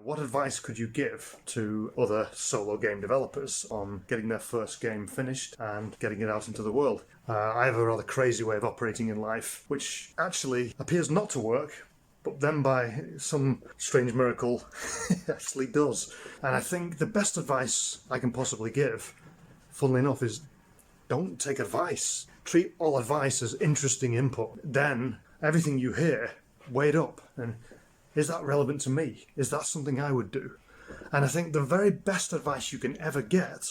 what advice could you give to other solo game developers on getting their first game finished and getting it out into the world? I have a rather crazy way of operating in life, which actually appears not to work, but then by some strange miracle, it actually does. And I think the best advice I can possibly give, funnily enough, is don't take advice. Treat all advice as interesting input. Then everything you hear, weigh it up. And is that relevant to me? Is that something I would do? And I think the very best advice you can ever get,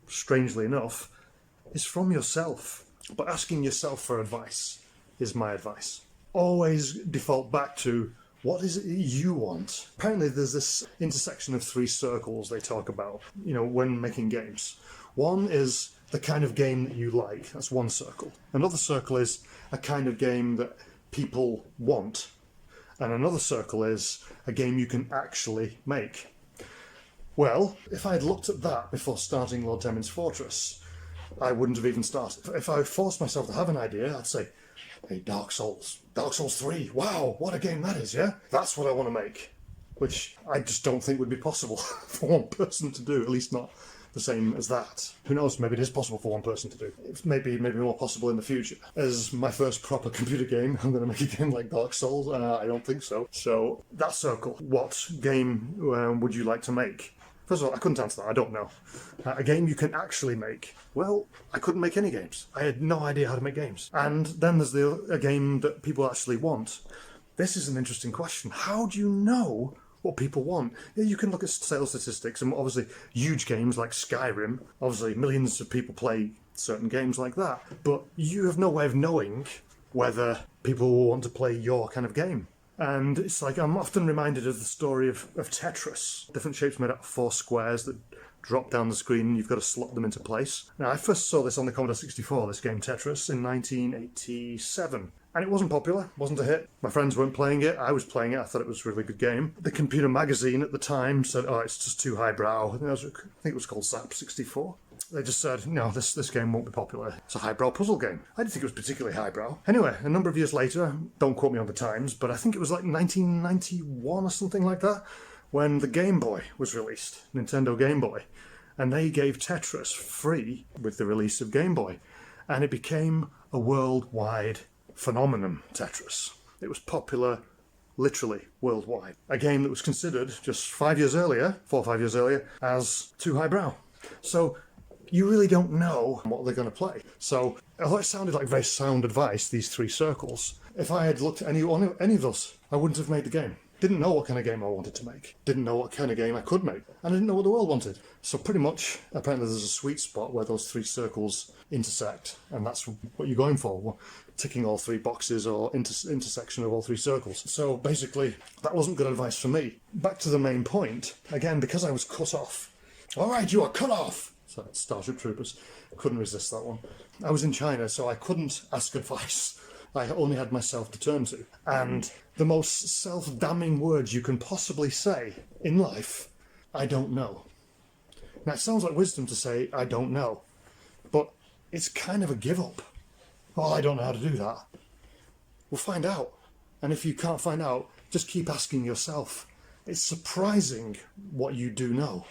strangely enough, is from yourself. But asking yourself for advice is my advice. Always default back to what is it you want. Apparently there's this intersection of 3 circles they talk about, when making games. One is the kind of game that you like. That's one circle. Another circle is a kind of game that people want. And another circle is a game you can actually make. Well, if I had looked at that before starting Lord Temin's Fortress, I wouldn't have even started. If I forced myself to have an idea, I'd say, hey, Dark Souls 3, wow, what a game that is, yeah? That's what I want to make. Which I just don't think would be possible for one person to do, at least not the same as that. Who knows, maybe it is possible for one person to do. It's maybe more possible in the future. As my first proper computer game, I'm going to make a game like Dark Souls? I don't think so. So, that circle. What game would you like to make? First of all, I couldn't answer that, I don't know. A game you can actually make. Well, I couldn't make any games. I had no idea how to make games. And then there's a game that people actually want. This is an interesting question. How do you know what people want? Yeah, you can look at sales statistics, and obviously huge games like Skyrim, obviously millions of people play certain games like that, but you have no way of knowing whether people will want to play your kind of game. And it's like, I'm often reminded of the story of Tetris. Different shapes made out of 4 squares that drop down the screen and you've got to slot them into place. Now, I first saw this on the Commodore 64, this game Tetris, in 1987. And it wasn't popular, wasn't a hit. My friends weren't playing it, I was playing it, I thought it was a really good game. The computer magazine at the time said, oh, it's just too highbrow. I think it was called Zap 64. They just said, no, this game won't be popular. It's a highbrow puzzle game. I didn't think it was particularly highbrow. Anyway, a number of years later, don't quote me on the times, but I think it was like 1991 or something like that, when the Game Boy was released, Nintendo Game Boy. And they gave Tetris free with the release of Game Boy. And it became a worldwide phenomenon, Tetris. It was popular literally worldwide. A game that was considered just 4 or 5 years earlier, as too highbrow. So you really don't know what they're going to play. So, although it sounded like very sound advice, these 3 circles, if I had looked at any of those, I wouldn't have made the game. Didn't know what kind of game I wanted to make. Didn't know what kind of game I could make. And I didn't know what the world wanted. So pretty much, apparently there's a sweet spot where those 3 circles intersect. And that's what you're going for. Ticking all 3 boxes or intersection of all 3 circles. So basically, that wasn't good advice for me. Back to the main point. Again, because I was cut off. All right, you are cut off! So Starship Troopers. Couldn't resist that one. I was in China, so I couldn't ask advice. I only had myself to turn to. And the most self-damning words you can possibly say in life, I don't know. Now, it sounds like wisdom to say, I don't know. But it's kind of a give-up. Oh, I don't know how to do that. We'll find out. And if you can't find out, just keep asking yourself. It's surprising what you do know,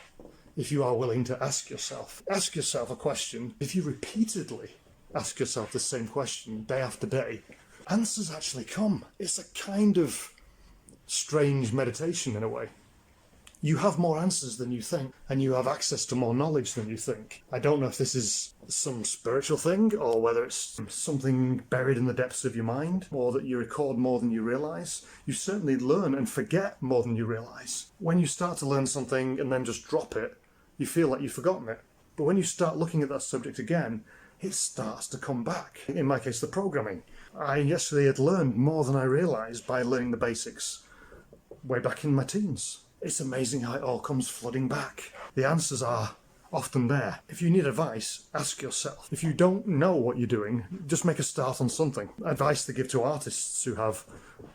if you are willing to ask yourself. Ask yourself a question. If you repeatedly ask yourself the same question day after day, answers actually come. It's a kind of strange meditation in a way. You have more answers than you think, and you have access to more knowledge than you think. I don't know if this is some spiritual thing, or whether it's something buried in the depths of your mind, or that you record more than you realise. You certainly learn and forget more than you realise. When you start to learn something and then just drop it, you feel like you've forgotten it. But when you start looking at that subject again, it starts to come back. In my case, the programming. I yesterday had learned more than I realised by learning the basics way back in my teens. It's amazing how it all comes flooding back. The answers are often there. If you need advice, ask yourself. If you don't know what you're doing, just make a start on something. Advice they give to artists who have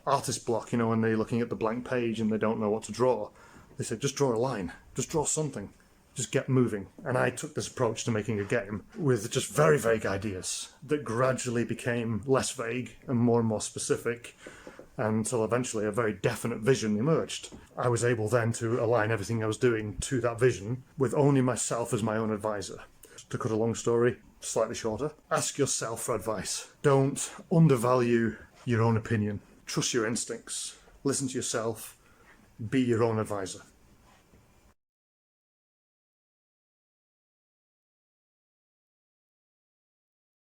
artist block, when they're looking at the blank page and they don't know what to draw. They say, just draw a line. Just draw something. Just get moving. And I took this approach to making a game with just very vague ideas that gradually became less vague and more specific. until eventually a very definite vision emerged. I was able then to align everything I was doing to that vision with only myself as my own advisor. To cut a long story slightly shorter, ask yourself for advice. Don't undervalue your own opinion. Trust your instincts. Listen to yourself. Be your own advisor.